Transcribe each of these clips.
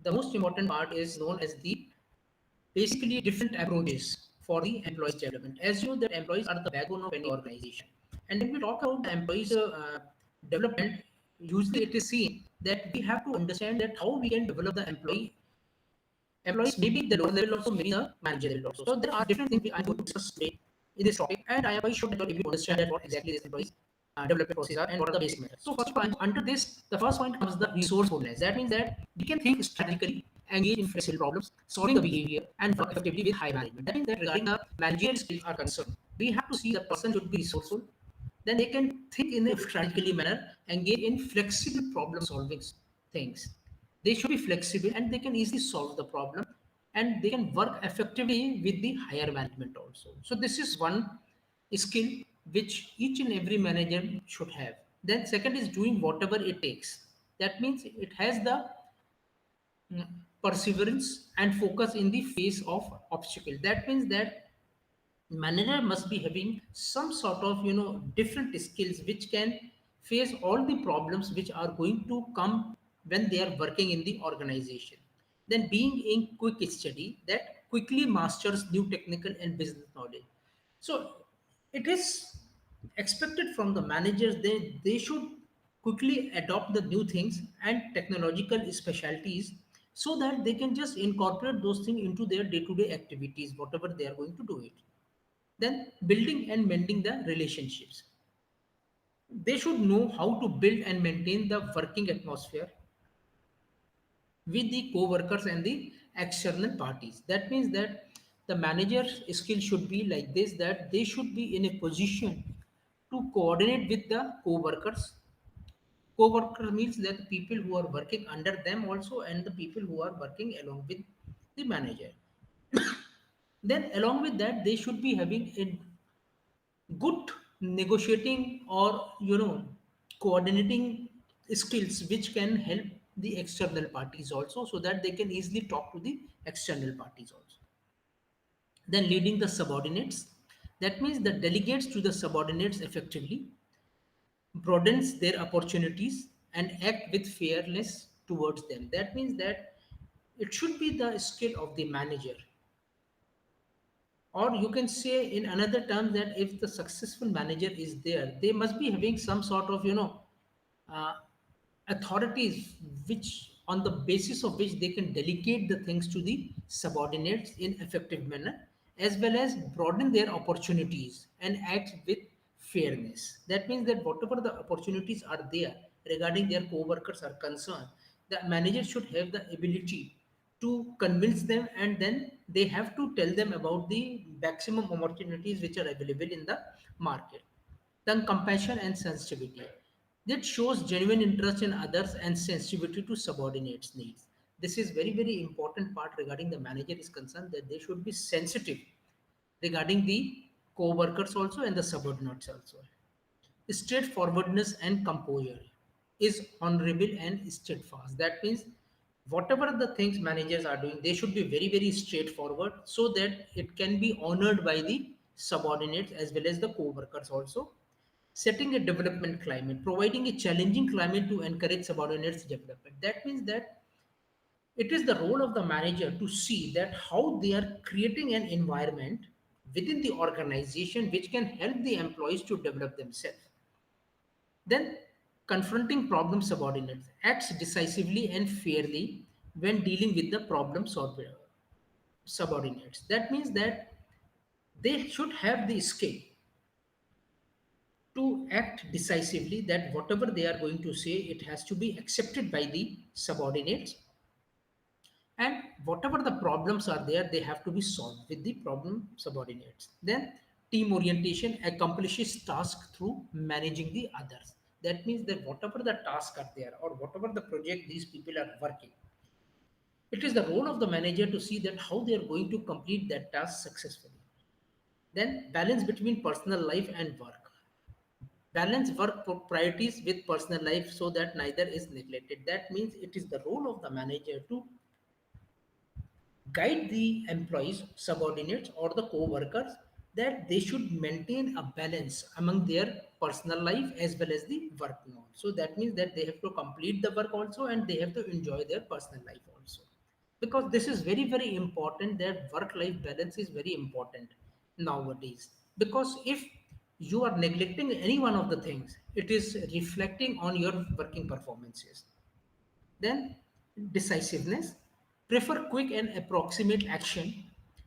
the most important part is known as the basically different approaches for the employees development. As you know that employees are the backbone of any organization, and when we talk about the employees development, usually it is seen that we have to understand that how we can develop the employees, maybe the lower level also, maybe the manager level also. So there are different things which I'm going to discuss today in this topic, and I am quite sure that you will understand that what exactly this employees development process are and what are the basic methods. So first of all, under this, the first point comes the resourcefulness. That means that we can think strategically, engage in flexible problems, solving the behavior, and work effectively with high management. That means that regarding the managerial skills are concerned, we have to see the person should be resourceful. Then they can think in a strategically manner, engage in flexible problem solving things. They should be flexible and they can easily solve the problem, and they can work effectively with the higher management also. So this is one skill which each and every manager should have. Then second is doing whatever it takes. That means it has the mm, perseverance and focus in the face of obstacle. That means that manager must be having some sort of different skills which can face all the problems which are going to come when they are working in the organization. Then being in quick study that quickly masters new technical and business knowledge. So it is expected from the managers, they should quickly adopt the new things and technological specialties, so that they can just incorporate those things into their day-to-day activities whatever they are going to do it. Then building and mending the relationships. They should know how to build and maintain the working atmosphere with the co-workers and the external parties. That means that the manager's skill should be like this, that they should be in a position to coordinate with the co-workers. Co-worker means that the people who are working under them also, and the people who are working along with the manager. Then along with that, they should be having a good negotiating or coordinating skills which can help the external parties also, so that they can easily talk to the external parties also. Then leading the subordinates, that means the delegates to the subordinates effectively, broadens their opportunities and act with fairness towards them. That means that it should be the skill of the manager, or you can say in another term that if the successful manager is there, they must be having some sort of uh, authorities, which on the basis of which they can delegate the things to the subordinates in effective manner, as well as broaden their opportunities and act with fairness. That means that whatever the opportunities are there regarding their co-workers are concerned, the manager should have the ability to convince them, and then they have to tell them about the maximum opportunities which are available in the market. Then compassion and sensitivity, that shows genuine interest in others and sensitivity to subordinates needs. This is very very important part regarding the manager is concerned, that they should be sensitive regarding the co-workers also and the subordinates also. Straightforwardness and composure is honorable and steadfast. That means whatever the things managers are doing, they should be very very straightforward, so that it can be honored by the subordinates as well as the co-workers also. Setting a development climate, providing a challenging climate to encourage subordinates development. That means that it is the role of the manager to see that how they are creating an environment within the organization which can help the employees to develop themselves. Then, confronting problem subordinates, acts decisively and fairly when dealing with the subordinates. That means that they should have the skill to act decisively, that whatever they are going to say, it has to be accepted by the subordinates, and whatever the problems are there, they have to be solved with the problem subordinates. Then team orientation accomplishes task through managing the others. That means that whatever the tasks are there or whatever the project these people are working, it is the role of the manager to see that how they are going to complete that task successfully. Then balance between personal life and work, balance work priorities with personal life so that neither is neglected. That means it is the role of the manager to guide the employees, subordinates, or the co-workers, that they should maintain a balance among their personal life as well as the work now. So that means that they have to complete the work also, and they have to enjoy their personal life also. because this is very very important, that work life balance is very important nowadays. Because if you are neglecting any one of the things, it is reflecting on your working performances. Then decisiveness, prefer quick and approximate action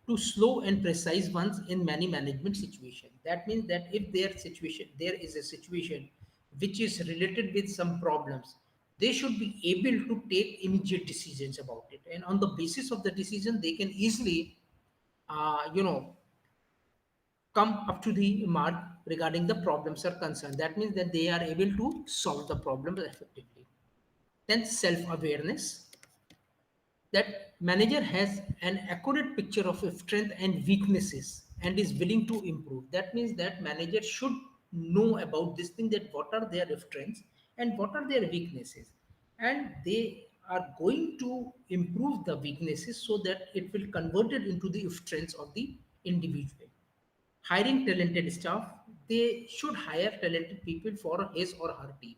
to slow and precise ones in many management situations. That means that if there is a situation which is related with some problems, they should be able to take immediate decisions about it, and on the basis of the decision they can easily you know come up to the mark regarding the problems are concerned. That means that they are able to solve the problem effectively. Then self awareness, that manager has an accurate picture of his strength and weaknesses and is willing to improve. That means that manager should know about this thing, that what are their strengths and what are their weaknesses, and they are going to improve the weaknesses so that it will convert it into the strengths of the individual. Hiring talented staff, they should hire talented people for his or her team.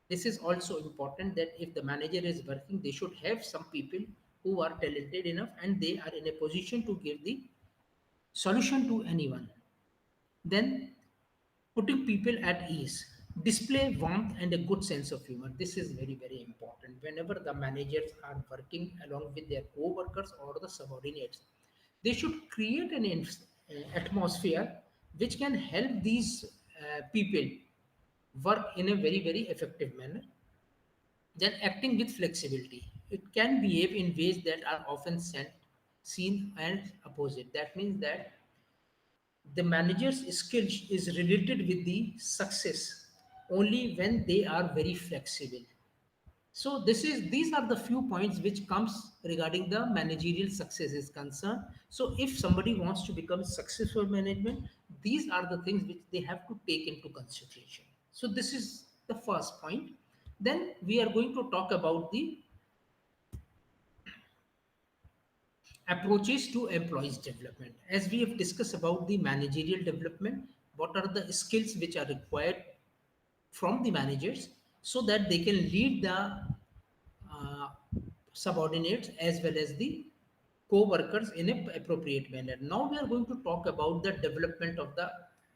This is also important, that if the manager is working, they should have some people who are talented enough and they are in a position to give the solution to anyone. Then putting people at ease, display warmth and a good sense of humor. This is very very important whenever the managers are working along with their co-workers or the subordinates. They should create an atmosphere which can help these people work in a very very effective manner. Then acting with flexibility. It can behave in ways that are often seen and opposite. That means that the manager's skill is related with the success only when they are very flexible. So these are the few points which comes regarding the managerial success is concerned. So if somebody wants to become successful management, these are the things which they have to take into consideration. So this is the first point. Then we are going to talk about the approaches to employees development. As we have discussed about the managerial development, what are the skills which are required from the managers so that they can lead the uh, subordinates as well as the co-workers in a appropriate manner. Now we are going to talk about the development of the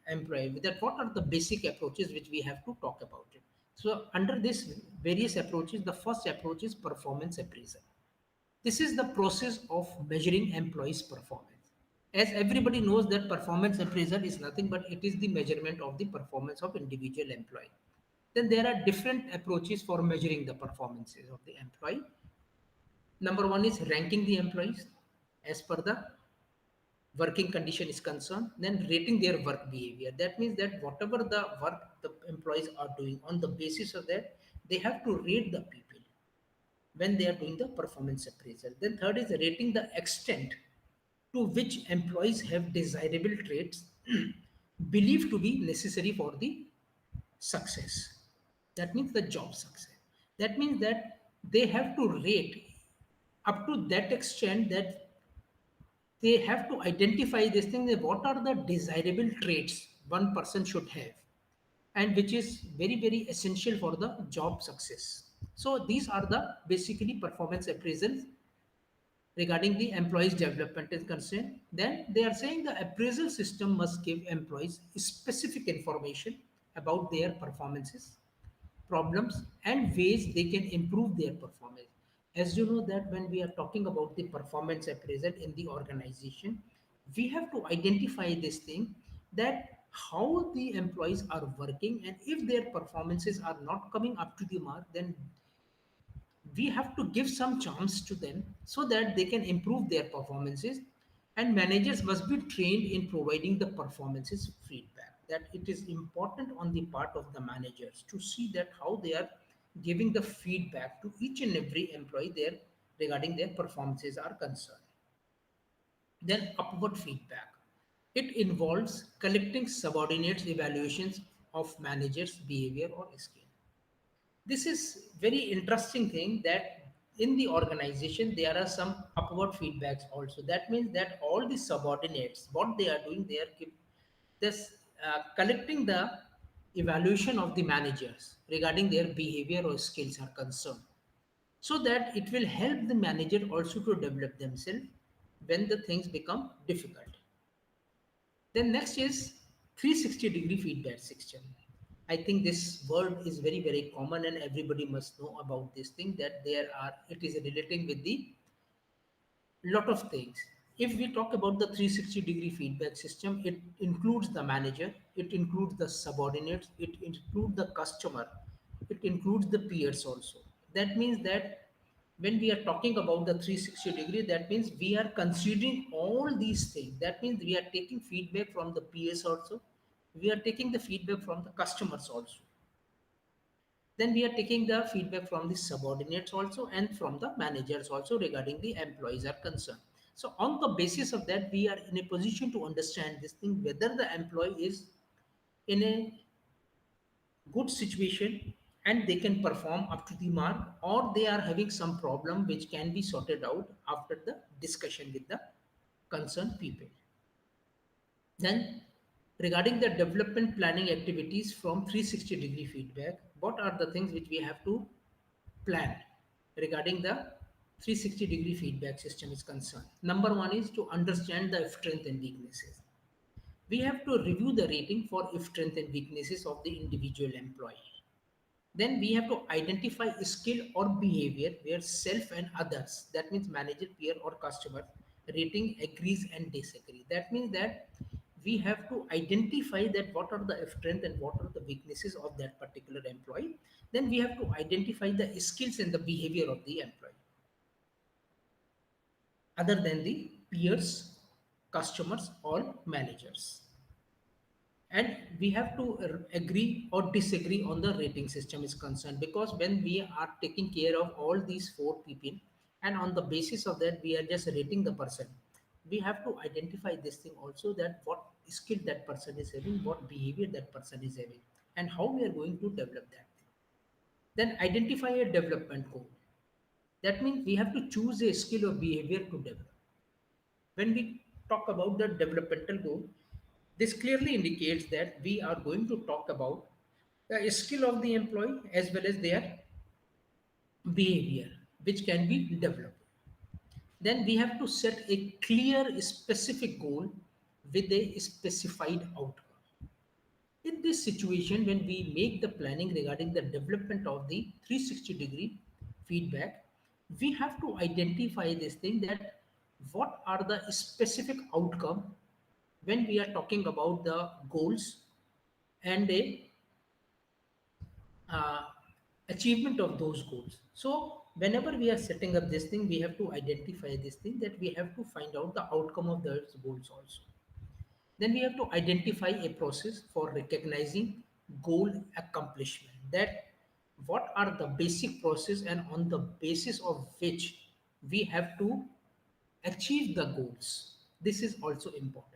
employee, that what are the basic approaches which we have to talk about it. So under this various approaches, the first approach is performance appraisal. This is the process of measuring employees' performance. As everybody knows that performance appraisal is nothing but it is the measurement of the performance of individual employee. Then there are different approaches for measuring the performances of the employee. Number one is ranking the employees as per the working condition is concerned, then rating their work behavior. That means that whatever the work the employees are doing, on the basis of that, they have to rate the people when they are doing the performance appraisal. Then third is rating the extent to which employees have desirable traits believed to be necessary for the success. That means the job success. That means that they have to rate up to that extent that they have to identify this thing, that what are the desirable traits one person should have and which is very very essential for the job success. So these are the basically performance appraisals regarding the employees development is concerned. Then they are saying the appraisal system must give employees specific information about their performances, problems and ways they can improve their performance. As you know that when we are talking about the performance appraisal in the organization, we have to identify this thing, that how the employees are working, and if their performances are not coming up to the mark, then we have to give some chance to them so that they can improve their performances. And managers must be trained in providing the performances feedback, that it is important on the part of the managers to see that how they are giving the feedback to each and every employee there regarding their performances are concerned. Then upward feedback, it involves collecting subordinates evaluations of managers behavior or skill. This is very interesting thing, that in the organization there are some upward feedbacks also. That means that all the subordinates, what they are doing, they are this collecting the evaluation of the managers regarding their behavior or skills are concerned. so that it will help the manager also to develop themselves when the things become difficult. Then next is 360-degree feedback system. I think this word is very, very common and everybody must know about this thing, that it is relating with the lot of things. If we talk about the 360-degree feedback system, it includes the manager, it includes the subordinates, it includes the customer, it includes the peers also. That means that when we are talking about the 360-degree, that means we are considering all these things. That means we are taking feedback from the peers also, we are taking the feedback from the customers also, then we are taking the feedback from the subordinates also and from the managers also regarding the employees are concerned. So on the basis of that, we are in a position to understand this thing, whether the employee is in a good situation and they can perform up to the mark, or they are having some problem which can be sorted out after the discussion with the concerned people. Then, regarding the development planning activities from 360-degree feedback, what are the things which we have to plan regarding the 360-degree feedback system is concerned? Number one is to understand the strength and weaknesses. We have to review the rating for strength and weaknesses of the individual employee. Then we have to identify skill or behavior where self and others, that means manager, peer, or customer, rating agrees and disagree. That means that we have to identify that what are the strength and what are the weaknesses of that particular employee. Then we have to identify the skills and the behavior of the employee, other than the peers, customers, or managers. And we have to agree or disagree on the rating system is concerned, because when we are taking care of all these four people and on the basis of that we are just rating the person, we have to identify this thing also, that what skill that person is having, what behavior that person is having, and how we are going to develop that thing. Then identify a development goal. That means we have to choose a skill or behavior to develop. When we talk about the developmental goal, this clearly indicates that we are going to talk about the skill of the employee as well as their behavior, which can be developed. Then we have to set a clear, specific goal with a specified outcome. In this situation, when we make the planning regarding the development of the 360-degree feedback, we have to identify this thing, that what are the specific outcome when we are talking about the goals and a uh, achievement of those goals. So whenever we are setting up this thing, we have to identify this thing, that we have to find out the outcome of those goals also. Then we have to identify a process for recognizing goal accomplishment. That what are the basic process and on the basis of which we have to achieve the goals. This is also important.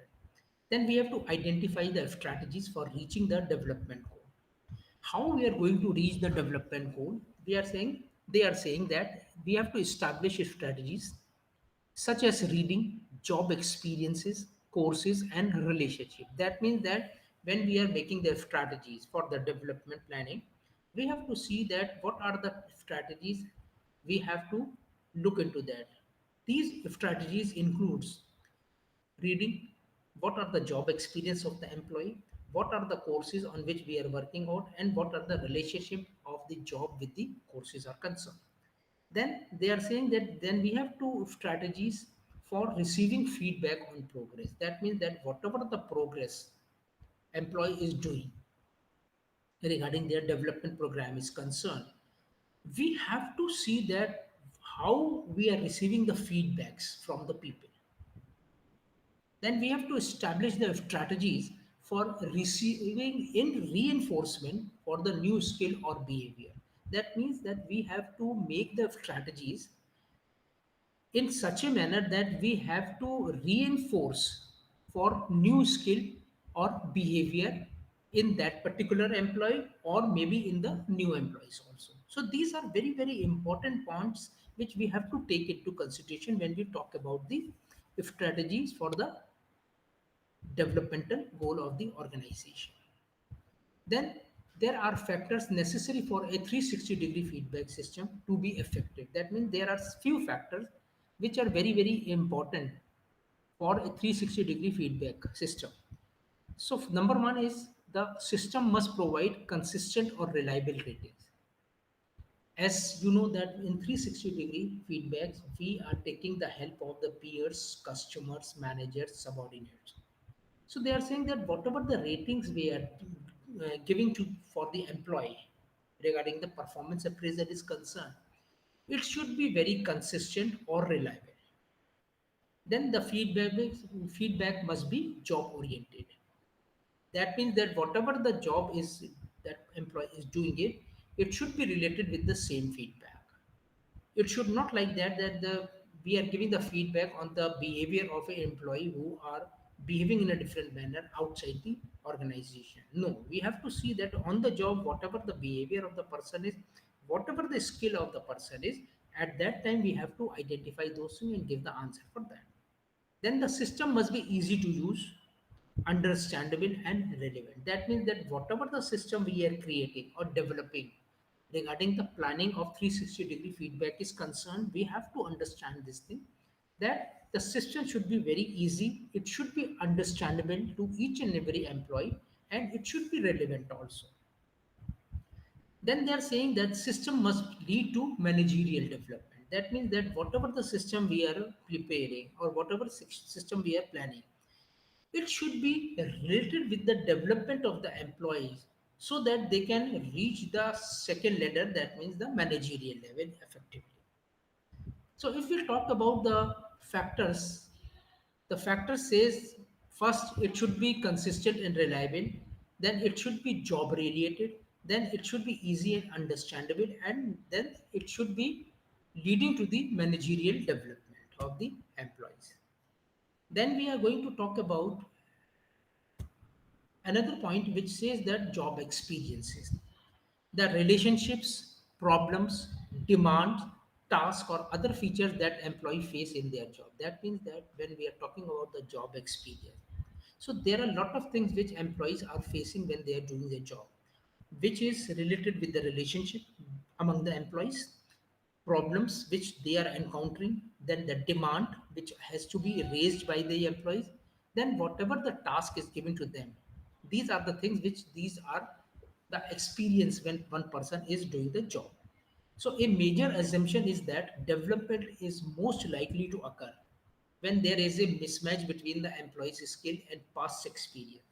Then we have to identify the strategies for reaching the development goal. How we are going to reach the development goal? They are saying that we have to establish strategies such as reading, job experiences, courses, and relationship. That means that when we are making the strategies for the development planning, we have to see that what are the strategies we have to look into that. These strategies includes reading, what are the job experience of the employee, what are the courses on which we are working on, and what are the relationship of the job with the courses are concerned. Then they are saying that then we have two strategies for receiving feedback on progress. That means that whatever the progress employee is doing regarding their development program is concerned, we have to see that how we are receiving the feedbacks from the people. Then we have to establish the strategies for receiving in reinforcement for the new skill or behavior. That means that we have to make the strategies in such a manner that we have to reinforce for new skill or behavior in that particular employee, or maybe in the new employees also. So these are very, very important points which we have to take into consideration when we talk about the strategies for the developmental goal of the organization. Then there are factors necessary for a 360-degree feedback system to be effective. That means there are few factors which are very, very important for a 360-degree feedback system. So, number one is the system must provide consistent or reliable ratings. As you know that in 360-degree feedbacks, we are taking the help of the peers, customers, managers, subordinates. So they are saying that whatever the ratings we are giving to for the employee regarding the performance appraisal is concerned, it should be very consistent or reliable. Then the feedback must be job oriented. That means that whatever the job is that employee is doing it, it should be related with the same feedback. It should not like that the we are giving the feedback on the behavior of an employee who are behaving in a different manner outside the organization. No, we have to see that on the job whatever the behavior of the person is, whatever the skill of the person is, at that time we have to identify those things and give the answer for that. Then the system must be easy to use, understandable, and relevant. That means that whatever the system we are creating or developing regarding the planning of 360-degree feedback is concerned, we have to understand this thing that the system should be very easy, it should be understandable to each and every employee, and it should be relevant also. Then they are saying that system must lead to managerial development. That means that whatever the system we are preparing or whatever system we are planning, it should be related with the development of the employees so that they can reach the second ladder, that means the managerial level effectively. So if we talk about the factors, the factor says first it should be consistent and reliable, then it should be job related, then it should be easy and understandable, and then it should be leading to the managerial development of the employees. Then we are going to talk about another point which says that job experiences, the relationships, problems, demands, tasks, or other features that employee face in their job. That means that when we are talking about the job experience, so there are a lot of things which employees are facing when they are doing their job, which is related with the relationship among the employees, problems which they are encountering, then the demand which has to be raised by the employees, then whatever the task is given to them. These are the things which these are the experience when one person is doing the job. So a major assumption is that development is most likely to occur when there is a mismatch between the employee's skill and past experience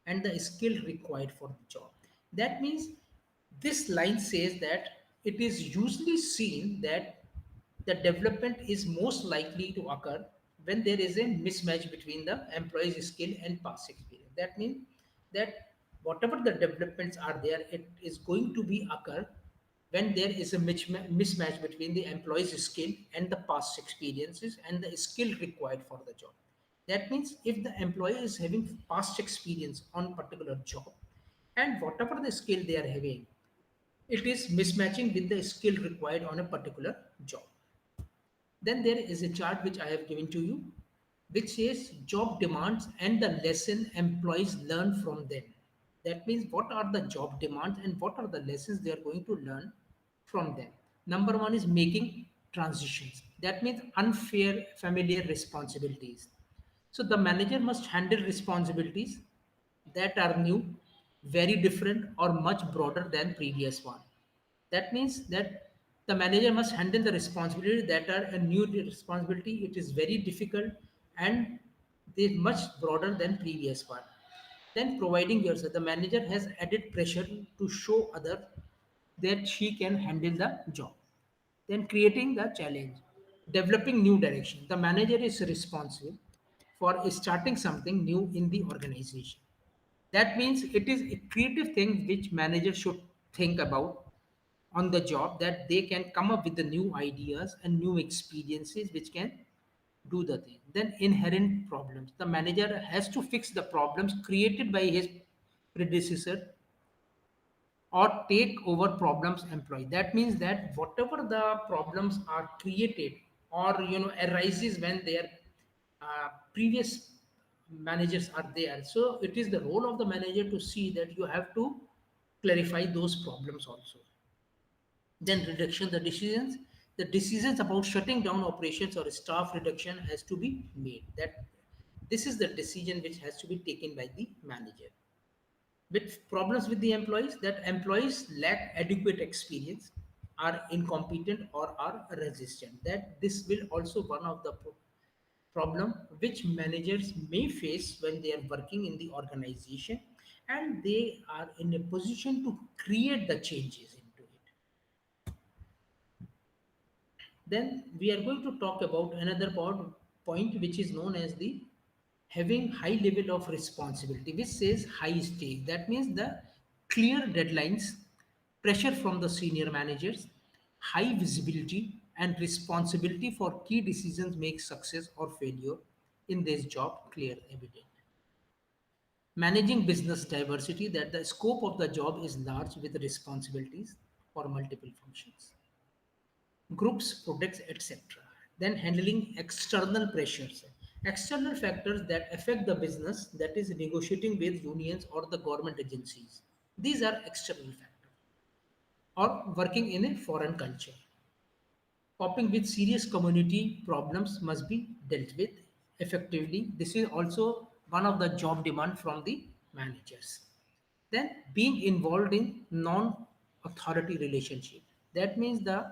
and the skill required for the job. That means this line says that it is usually seen that the development is most likely to occur when there is a mismatch between the employee's skill and past experience. That means that whatever the developments are there, it is going to be occur when there is a mismatch between the employee's skill and the past experiences and the skill required for the job. That means if the employee is having past experience on particular job and whatever the skill they are having, it is mismatching with the skill required on a particular job. Then there is a chart which I have given to you, which says job demands and the lesson employees learn from them. That means what are the job demands and what are the lessons they are going to learn from them. Number one is making transitions. That means unfair familiar responsibilities. So the manager must handle responsibilities that are new, very different, or much broader than previous one. That means that the manager must handle the responsibility that are a new responsibility. It is very difficult and they much broader than previous one. Then providing yourself, the manager has added pressure to show other that she can handle the job. Then creating the challenge, developing new direction. The manager is responsible for starting something new in the organization. That means it is a creative thing which manager should think about on the job, that they can come up with the new ideas and new experiences which can do the thing. Then inherent problems. The manager has to fix the problems created by his predecessor or take over problems employee. That means that whatever the problems are created or arises when their previous managers are there, so it is the role of the manager to see that you have to clarify those problems also. Then reduction the decisions about shutting down operations or staff reduction has to be made. That this is the decision which has to be taken by the manager. With problems with the employees, that employees lack adequate experience, are incompetent or are resistant. That this will also one of the problem which managers may face when they are working in the organization and they are in a position to create the changes into it. Then we are going to talk about another point which is known as the having high level of responsibility, which says high stake. That means the clear deadlines, pressure from the senior managers, high visibility and responsibility for key decisions make success or failure in this job clear evident. Managing business diversity, that the scope of the job is large with responsibilities for multiple functions, groups, products, etc. Then handling external pressures, external factors that affect the business, that is negotiating with unions or the government agencies. These are external factors. Or working in a foreign culture. Coping with serious community problems must be dealt with effectively. This is also one of the job demand from the managers. Then being involved in non-authority relationship. That means the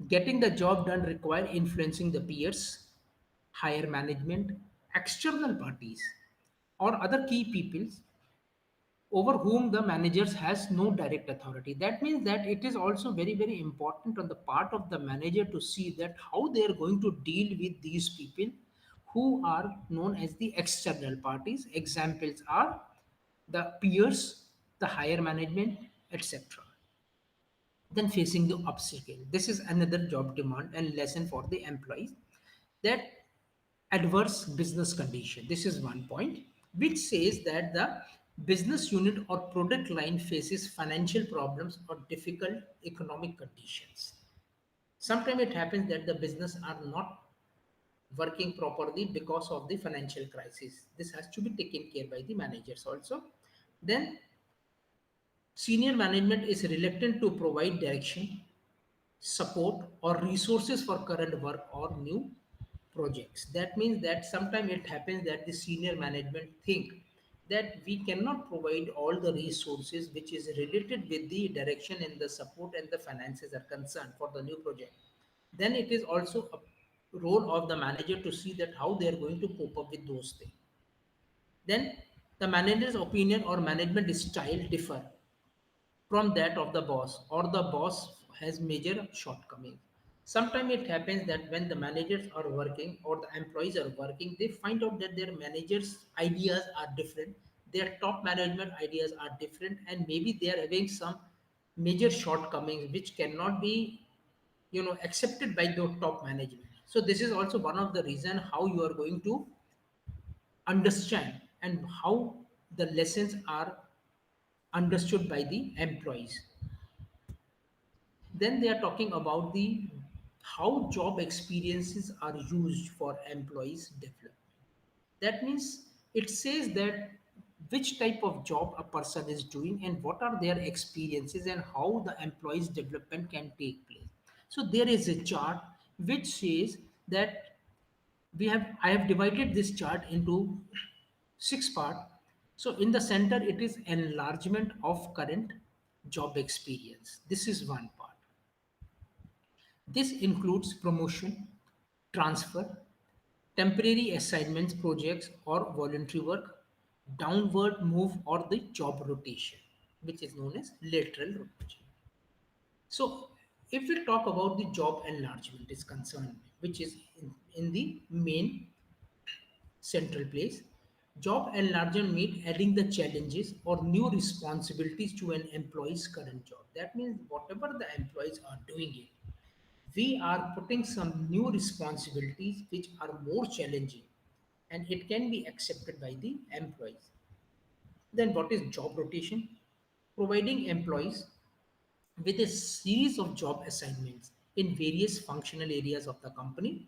getting the job done require influencing the peers, higher management, external parties, or other key peoples over whom the managers has no direct authority. That means that it is also very very important on the part of the manager to see that how they are going to deal with these people who are known as the external parties. Examples are the peers, the higher management, etc. Then facing the obstacle. This is another job demand and lesson for the employees, that adverse business condition. This is one point which says that the business unit or product line faces financial problems or difficult economic conditions. Sometimes it happens that the business are not working properly because of the financial crisis. This has to be taken care by the managers also. Then senior management is reluctant to provide direction, support or resources for current work or new projects. That means that sometimes it happens that the senior management think that we cannot provide all the resources which is related with the direction and the support and the finances are concerned for the new project. Then it is also a role of the manager to see that how they are going to cope up with those things. Then the manager's opinion or management style differ from that of the boss, or the boss has major shortcomings. Sometimes it happens that when the managers are working or the employees are working, they find out that their managers' ideas are different, their top management ideas are different, and maybe they are having some major shortcomings which cannot be accepted by the top management. So this is also one of the reason how you are going to understand and how the lessons are understood by the employees. Then they are talking about the how job experiences are used for employees development. That means it says that which type of job a person is doing and what are their experiences and how the employees development can take place. So there is a chart which says that I have divided this chart into six part. So in the center it is enlargement of current job experience. This is one part. This includes promotion, transfer, temporary assignments, projects, or voluntary work, downward move, or the job rotation, which is known as lateral rotation. So, if we talk about the job enlargement is concerned, which is in the main central place, job enlargement means adding the challenges or new responsibilities to an employee's current job. That means whatever the employees are doing it, we are putting some new responsibilities which are more challenging and it can be accepted by the employees. Then what is job rotation? Providing employees with a series of job assignments in various functional areas of the company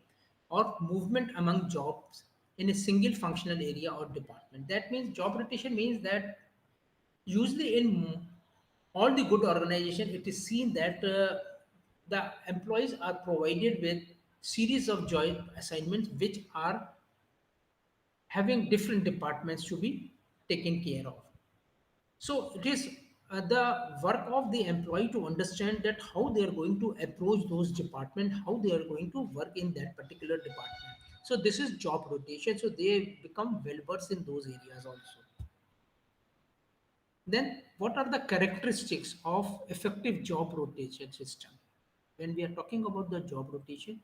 or movement among jobs in a single functional area or department. That means job rotation means that usually in all the good organization, it is seen that the employees are provided with series of joint assignments which are having different departments to be taken care of. So it is the work of the employee to understand that how they are going to approach those department, how they are going to work in that particular department. So this is job rotation. So they become well versed in those areas also. Then what are the characteristics of effective job rotation system? When we are talking about the job rotation,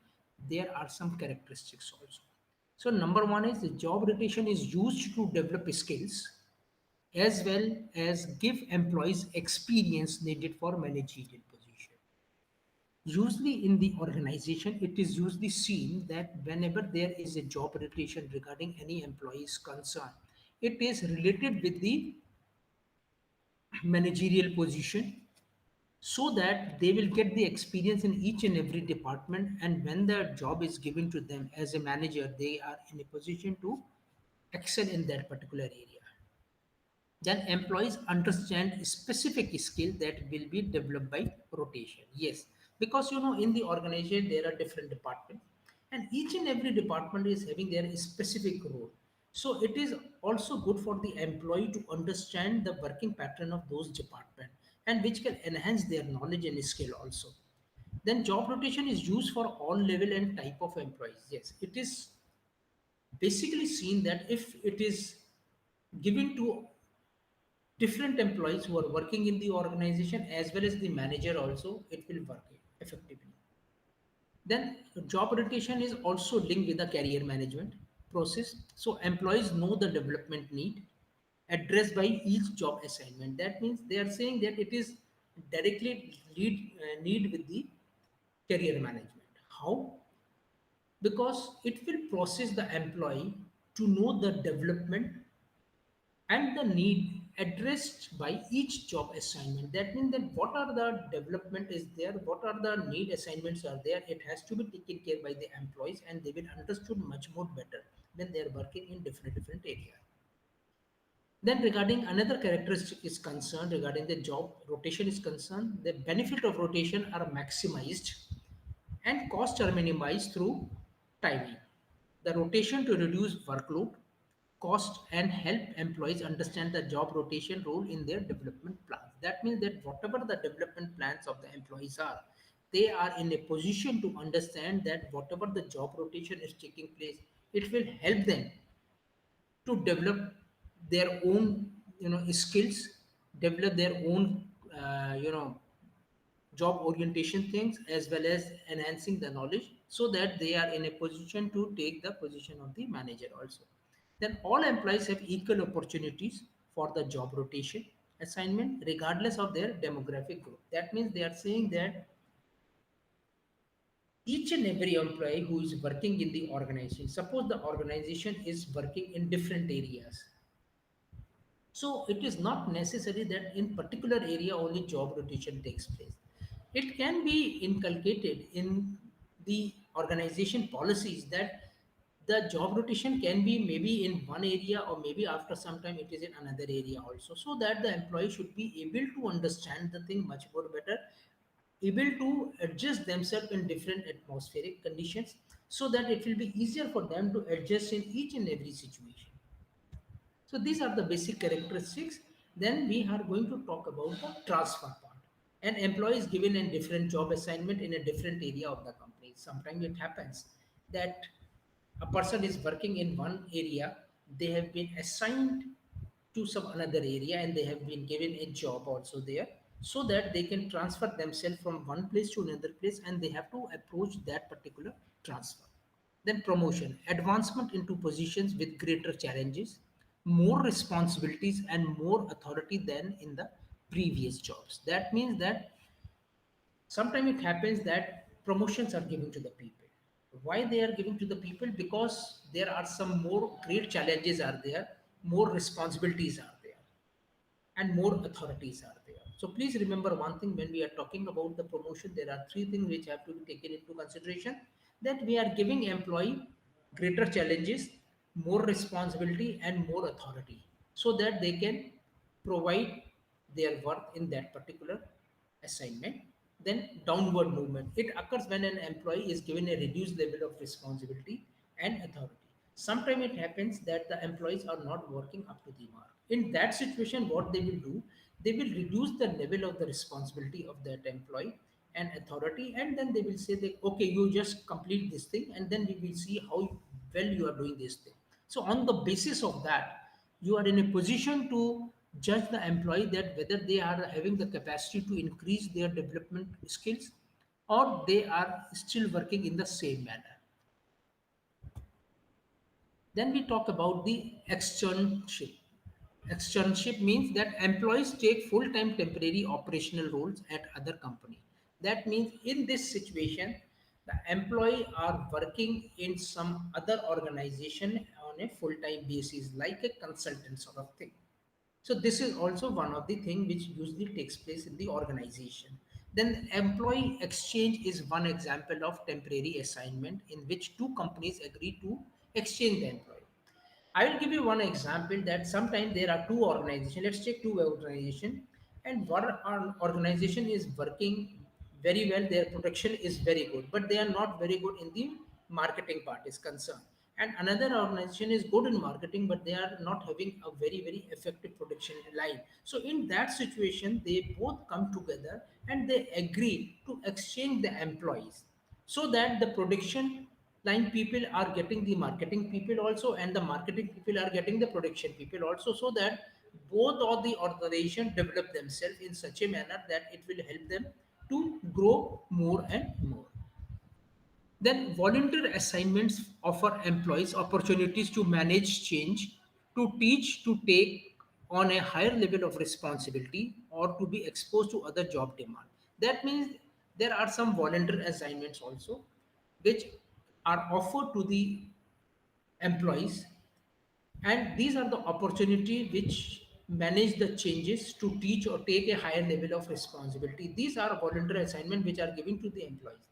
there are some characteristics also. So number one is the job rotation is used to develop skills as well as give employees experience needed for managerial position. Usually in the organization, it is usually seen that whenever there is a job rotation regarding any employee's concern, it is related with the managerial position so that they will get the experience in each and every department, and when the job is given to them as a manager, they are in a position to excel in that particular area. Then employees understand specific skill that will be developed by rotation. Yes, because in the organization there are different departments, and each and every department is having their specific role. So it is also good for the employee to understand the working pattern of those departments, and which can enhance their knowledge and skill also. Then job rotation is used for all level and type of employees. Yes, it is basically seen that if it is given to different employees who are working in the organization as well as the manager also, it will work effectively. Then job rotation is also linked with the career management process. So employees know the development need addressed by each job assignment. That means they are saying that it is directly need with the career management. How? Because it will process the employee to know the development and the need addressed by each job assignment. That means that what are the development is there, what are the need assignments are there, it has to be taken care by the employees, and they will understood much more better when they are working in different areas. Then regarding another characteristic is concerned, regarding the job rotation is concerned, the benefit of rotation are maximized and costs are minimized through timing. The rotation to reduce workload, cost, and help employees understand the job rotation role in their development plans. That means that whatever the development plans of the employees are, they are in a position to understand that whatever the job rotation is taking place, it will help them to develop their own skills, develop their own job orientation things, as well as enhancing the knowledge so that they are in a position to take the position of the manager also. Then all employees have equal opportunities for the job rotation assignment regardless of their demographic group. That means they are saying that each and every employee who is working in the organization, suppose the organization is working in different areas, so it is not necessary that in particular area only job rotation takes place. It can be inculcated in the organization policies that the job rotation can be maybe in one area, or maybe after some time it is in another area also, so that the employee should be able to understand the thing much more better, able to adjust themselves in different atmospheric conditions, so that it will be easier for them to adjust in each and every situation. So these are the basic characteristics. Then we are going to talk about the transfer part. An employee is given a different job assignment in a different area of the company. Sometimes it happens that a person is working in one area, they have been assigned to some another area, and they have been given a job also there, so that they can transfer themselves from one place to another place, and they have to approach that particular transfer. Then promotion, advancement into positions with greater challenges, more responsibilities, and more authority than in the previous jobs. That means that sometimes it happens that promotions are given to the people. Why they are given to the people? Because there are some more great challenges are there, more responsibilities are there, and more authorities are there. So please remember one thing: when we are talking about the promotion, there are three things which have to be taken into consideration. That we are giving employee greater challenges, more responsibility, and more authority, so that they can provide their worth in that particular assignment. Then downward movement. It occurs when an employee is given a reduced level of responsibility and authority. Sometimes it happens that the employees are not working up to the mark. In that situation, what they will do, they will reduce the level of the responsibility of that employee and authority, and then they will say that okay, you just complete this thing, and then we will see how well you are doing this thing. So on the basis of that, you are in a position to judge the employee that whether they are having the capacity to increase their development skills or they are still working in the same manner. Then we talk about the externship. Externship means that employees take full-time temporary operational roles at other company. That means in this situation, the employee are working in some other organization on a full-time basis, like a consultant sort of thing. So this is also one of the thing which usually takes place in the organization. Then employee exchange is one example of temporary assignment in which two companies agree to exchange the employee. I will give you one example that sometimes there are two organizations. Let's take two organizations, and one organization is working very well. Their production is very good, but they are not very good in the marketing part is concerned. And another organization is good in marketing, but they are not having a very effective production line. So in that situation, they both come together and they agree to exchange the employees so that the production line people are getting the marketing people also, and the marketing people are getting the production people also, so that both of the organization develop themselves in such a manner that it will help them to grow more and more. Then volunteer assignments offer employees opportunities to manage change, to teach, to take on a higher level of responsibility, or to be exposed to other job demand. That means there are some volunteer assignments also which are offered to the employees, and these are the opportunity which manage the changes to teach or take a higher level of responsibility. These are volunteer assignment which are given to the employees,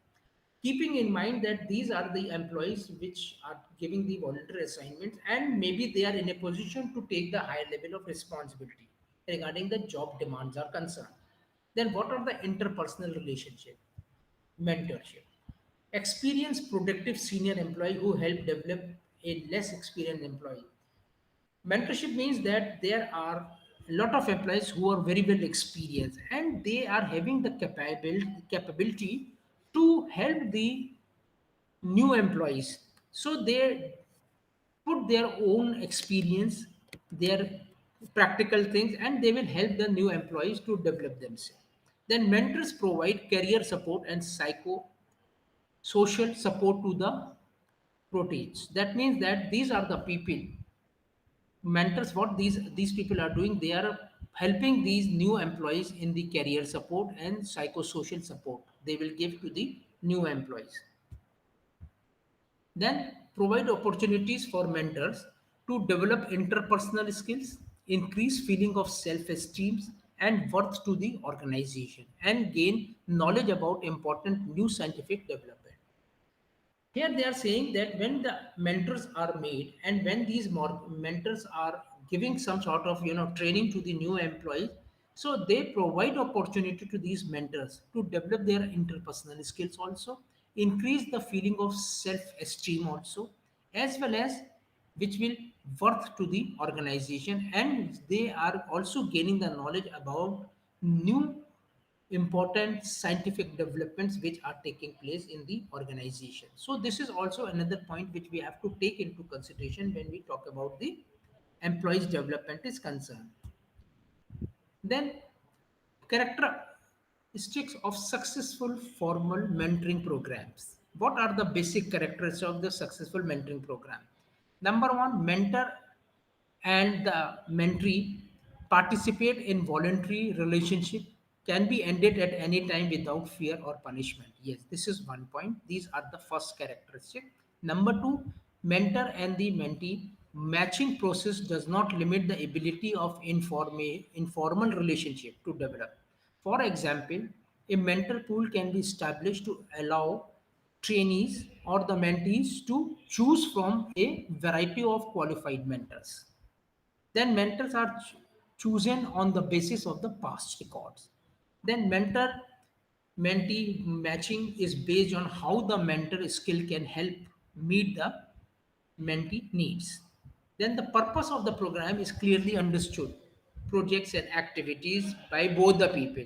keeping in mind that these are the employees which are giving the voluntary assignments, and maybe they are in a position to take the higher level of responsibility regarding the job demands are concerned. Then what are the interpersonal relationship? Mentorship. Experienced productive senior employee who help develop a less experienced employee. Mentorship means that there are a lot of employees who are very well experienced and they are having the capability to help the new employees. So they put their own experience, their practical things, and they will help the new employees to develop themselves. Then mentors provide career support and psycho social support to the proteins. That means that these are the people, mentors, what these people are doing, they are helping these new employees in the career support and psychosocial support they will give to the new employees. Then provide opportunities for mentors to develop interpersonal skills, increase feeling of self-esteem and worth to the organization, and gain knowledge about important new scientific development. Here they are saying that when the mentors are made and when these mentors are giving some sort of training to the new employees, so they provide opportunity to these mentors to develop their interpersonal skills also, increase the feeling of self-esteem also, as well as which will worth to the organization, and they are also gaining the knowledge about new important scientific developments which are taking place in the organization. So this is also another point which we have to take into consideration when we talk about the employees development is concerned. Then characteristics of successful formal mentoring programs. What are the basic characteristics of the successful mentoring program? Number one, mentor and the mentee participate in voluntary relationship, can be ended at any time without fear or punishment. Yes, this is one point. These are the first characteristic. Number two, mentor and the mentee matching process does not limit the ability of informal relationship to develop. For example, a mentor pool can be established to allow trainees or the mentees to choose from a variety of qualified mentors. Then mentors are chosen on the basis of the past records. Then mentor mentee matching is based on how the mentor skill can help meet the mentee needs. Then the purpose of the program is clearly understood. Projects and activities by both the people.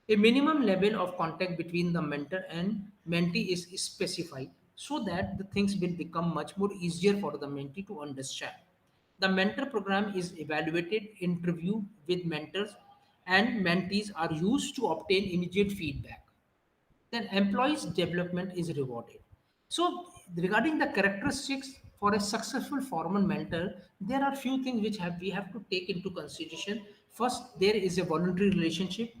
A minimum level of contact between the mentor and mentee is specified so that the things will become much more easier for the mentee to understand. The mentor program is evaluated, interview with mentors, and mentees are used to obtain immediate feedback. Then employees development is rewarded. So regarding the characteristics for a successful formal mentor, there are few things which we have to take into consideration. First, there is a voluntary relationship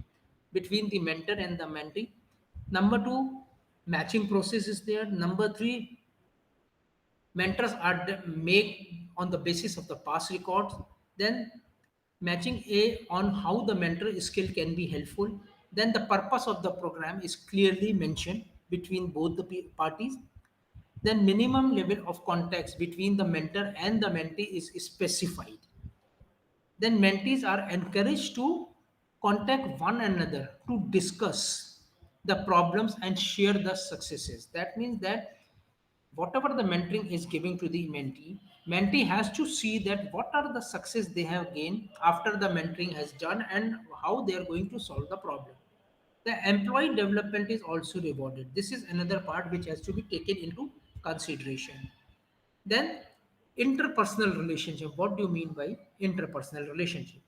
between the mentor and the mentee. Number two, matching process is there. Number three, mentors are made on the basis of the past records. Then matching a on how the mentor skill can be helpful. Then the purpose of the program is clearly mentioned between both the parties. Then minimum level of contacts between the mentor and the mentee is specified. Then mentees are encouraged to contact one another to discuss the problems and share the successes. That means that whatever the mentoring is giving to the mentee has to see that what are the success they have gained after the mentoring has done and how they are going to solve the problem. The employee development is also rewarded. This is another part which has to be taken into consideration. Then interpersonal relationship. What do you mean by interpersonal relationship?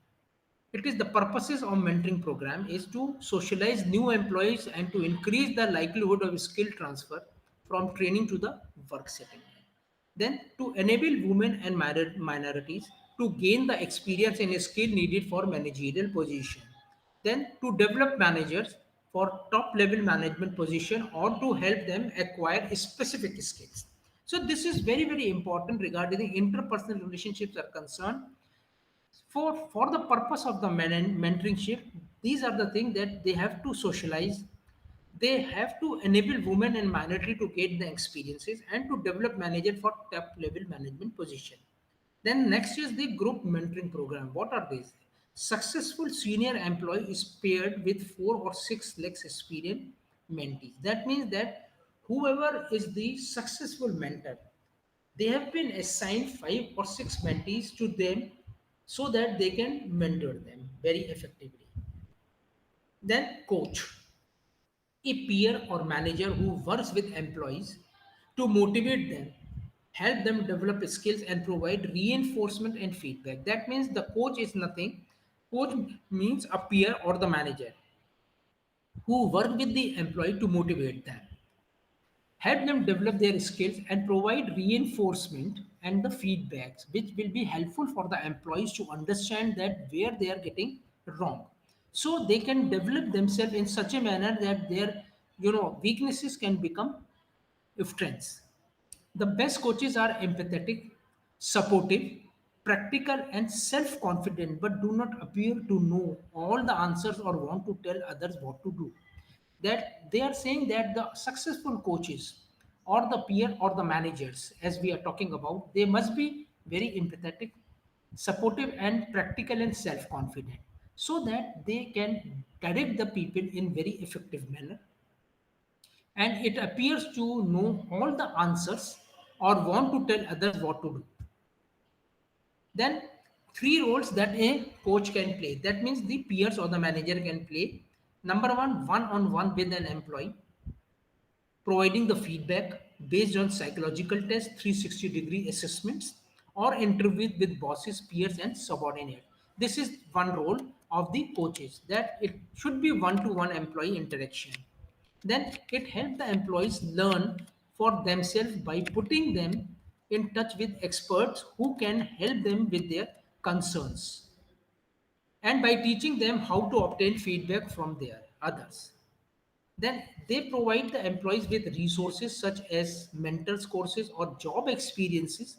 It is the purposes of mentoring program is to socialize new employees and to increase the likelihood of skill transfer from training to the work setting. Then to enable women and minorities to gain the experience and skill needed for managerial position. Then to develop managers for top level management position or to help them acquire specific skills. So this is very very important regarding the interpersonal relationships are concerned. For the purpose of the mentorship, these are the things that they have to socialize. They have to enable women and minority to get the experiences and to develop manager for top level management position. Then next is the group mentoring program. What are these? Successful senior employee is paired with 4 or 6 less experienced mentees. That means that whoever is the successful mentor, they have been assigned 5 or 6 mentees to them so that they can mentor them very effectively. Then, coach, a peer or manager who works with employees to motivate them, help them develop skills, and provide reinforcement and feedback. That means the coach is nothing. Coach means a peer or the manager who work with the employee to motivate them, help them develop their skills and provide reinforcement and the feedbacks which will be helpful for the employees to understand that where they are getting wrong, so they can develop themselves in such a manner that their weaknesses can become strengths. The best coaches are empathetic, supportive, practical, and self confident, but do not appear to know all the answers or want to tell others what to do. That they are saying that the successful coaches or the peer or the managers, as we are talking about, they must be very empathetic, supportive, and practical and self confident so that they can direct the people in very effective manner, and it appears to know all the answers or want to tell others what to do. Then, three roles that a coach can play. That means the peers or the manager can play. Number one on one with an employee, providing the feedback based on psychological tests, 360-degree assessments, or interviews with bosses, peers, and subordinates. This is one role of the coaches, that it should be one-to-one employee interaction. Then it helps the employees learn for themselves by putting them in touch with experts who can help them with their concerns and by teaching them how to obtain feedback from their others. Then they provide the employees with resources such as mentors courses or job experiences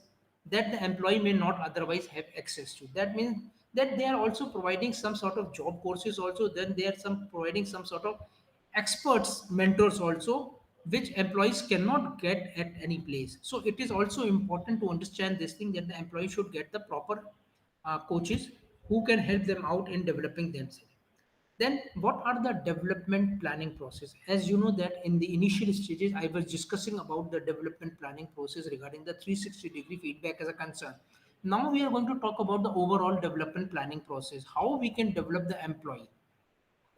that the employee may not otherwise have access to. That means that they are also providing some sort of job courses also. Then they are some providing some sort of experts mentors also, which employees cannot get at any place. So it is also important to understand this thing, that the employee should get the proper coaches who can help them out in developing themselves. Then what are the development planning process? As you know that in the initial stages I was discussing about the development planning process regarding the 360-degree feedback as a concern. Now we are going to talk about the overall development planning process, how we can develop the employee.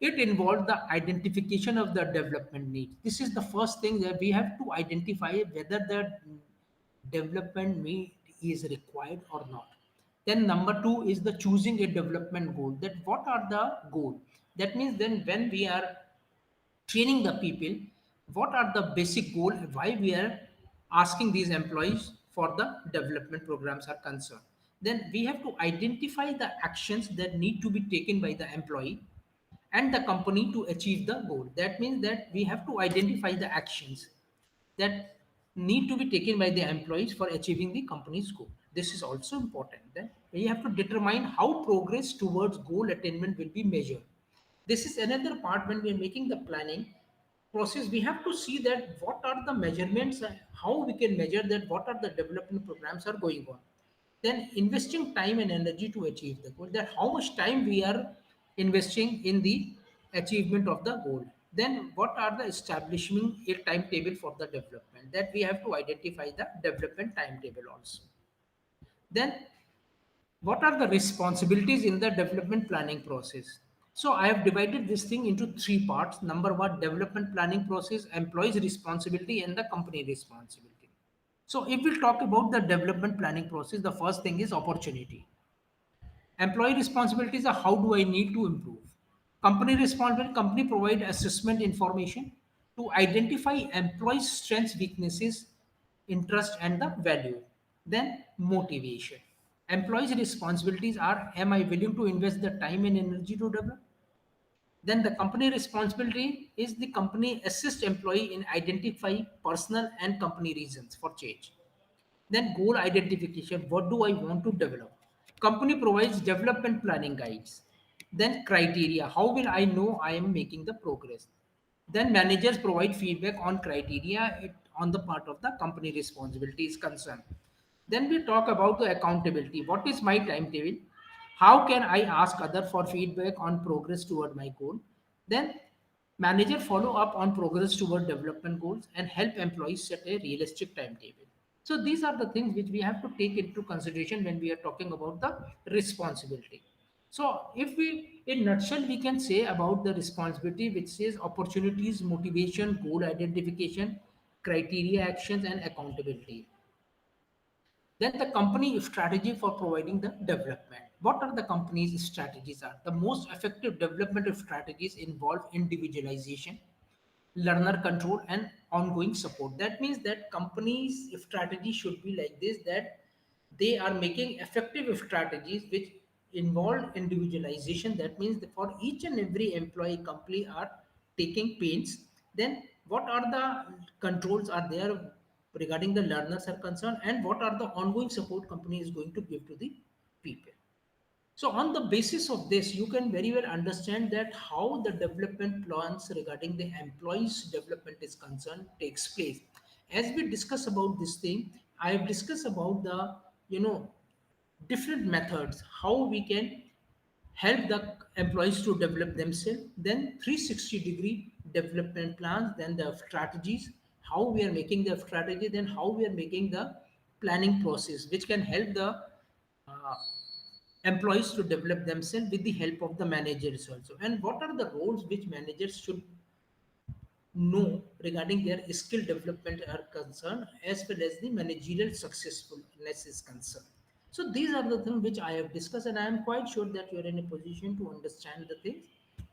It involves the identification of the development needs. This is the first thing, that we have to identify whether the development need is required or not. Then number two is the choosing a development goal. That what are the goal? That means then when we are training the people, what are the basic goal, why we are asking these employees for the development programs are concerned. Then we have to identify the actions that need to be taken by the employee and the company to achieve the goal. That means that we have to identify the actions that need to be taken by the employees for achieving the company's goal. This is also important. Then we have to determine how progress towards goal attainment will be measured. This is another part when we are making the planning process. We have to see that what are the measurements, how we can measure that, what are the development programs are going on. Then investing time and energy to achieve the goal, that how much time we are investing in the achievement of the goal. Then what are the establishing a timetable for the development, that we have to identify the development timetable also. Then what are the responsibilities in the development planning process? So I have divided this thing into three parts. Number one, development planning process, employees responsibility, and the company responsibility. So if we talk about the development planning process, the first thing is opportunity. Employee responsibilities are how do I need to improve. Company responsibility, company provide assessment information to identify employees strengths, weaknesses, interest, and the value. Then motivation, employees responsibilities are, am I willing to invest the time and energy to develop. Then the company responsibility is, the company assist employee in identify personal and company reasons for change. Then goal identification, what do I want to develop. Company provides development planning guides. Then criteria, how will I know I am making the progress. Then managers provide feedback on criteria, on the part of the company responsibility is concerned. Then we talk about the accountability, what is my timetable, how can I ask other for feedback on progress toward my goal. Then manager follow up on progress toward development goals and help employees set a realistic timetable. So these are the things which we have to take into consideration when we are talking about the responsibility. So if we, in nutshell, we can say about the responsibility, which says opportunities, motivation, goal identification, criteria, actions, and accountability. Then the company strategy for providing the development. What are the company's strategies are? The most effective development strategies involve individualization, learner control, and ongoing support. That means that companies strategy should be like this, that they are making effective strategies which involve individualization. That means that for each and every employee, company are taking pains. Then what are the controls are there regarding the learners are concerned, and what are the ongoing support company is going to give to the people. So on the basis of this, you can very well understand that how the development plans regarding the employees development is concerned takes place. As we discuss about this thing, I have discussed about the, you know, different methods how we can help the employees to develop themselves. Then 360-degree development plans, then the strategies, how we are making the strategy, then how we are making the planning process which can help the uh, employees to develop themselves with the help of the managers also. And what are the roles which managers should know regarding their skill development are concerned, as well as the managerial successfulness is concerned. So these are the things which I have discussed, and I am quite sure that you are in a position to understand the things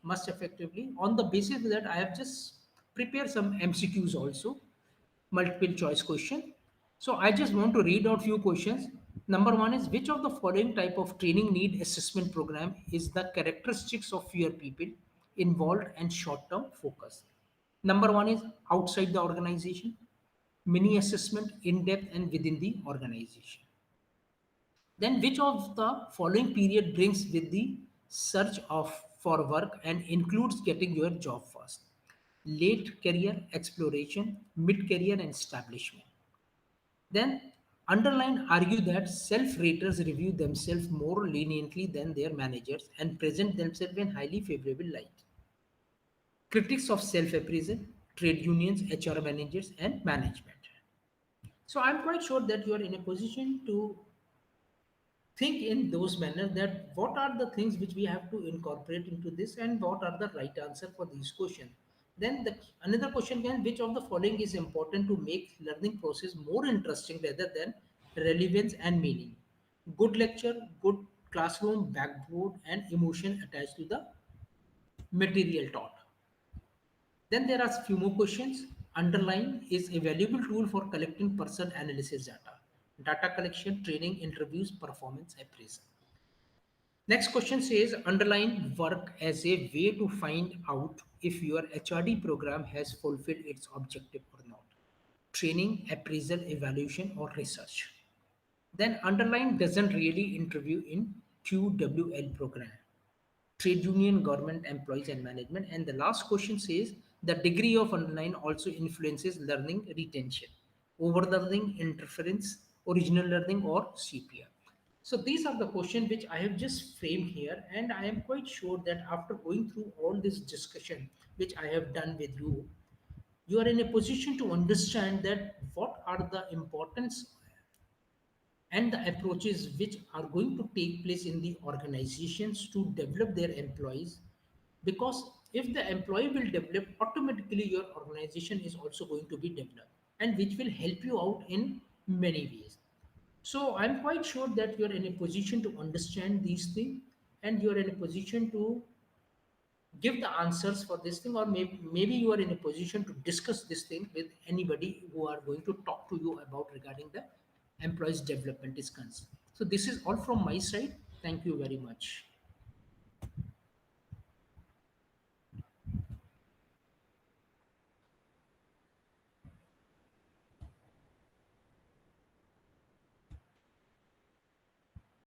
most effectively. On the basis of that, I have just prepared some MCQs also, multiple choice question. So I just want to read out few questions. Number one is, which of the following type of training need assessment program is the characteristics of your people involved and short term focus. Number one is outside the organization, mini assessment, in depth and within the organization. Then which of the following period brings with the search of for work and includes getting your job first? Late career exploration, mid career and establishment. Then Underline argue that self-raters review themselves more leniently than their managers and present themselves in highly favorable light. Critics of self-appraisal, trade unions, HR managers, and management. So I'm quite sure that you are in a position to think in those manners that what are the things which we have to incorporate into this and what are the right answer for these questions. Then another question can which of the following is important to make learning process more interesting rather than relevance and meaning. Good lecture, good classroom, backboard, and emotion attached to the material taught. Then there are few more questions. Underline is a valuable tool for collecting person analysis data. Data collection, training, interviews, performance appraisal. Next question says underline work as a way to find out if your HRD program has fulfilled its objective or not. Training, appraisal, evaluation, or research. Then underline doesn't really interview in QWL program. Trade union, government, employees, and management. And the last question says the degree of underline also influences learning retention, over learning, interference, original learning, or CPR. So these are the questions which I have just framed here, and I am quite sure that after going through all this discussion which I have done with you, you are in a position to understand that what are the importance and the approaches which are going to take place in the organizations to develop their employees, because if the employee will develop, automatically your organization is also going to be developed, and which will help you out in many ways. So I'm quite sure that you're in a position to understand these things, and you're in a position to give the answers for this thing, or maybe you are in a position to discuss this thing with anybody who are going to talk to you about regarding the employees development is concerned. So this is all from my side. Thank you very much.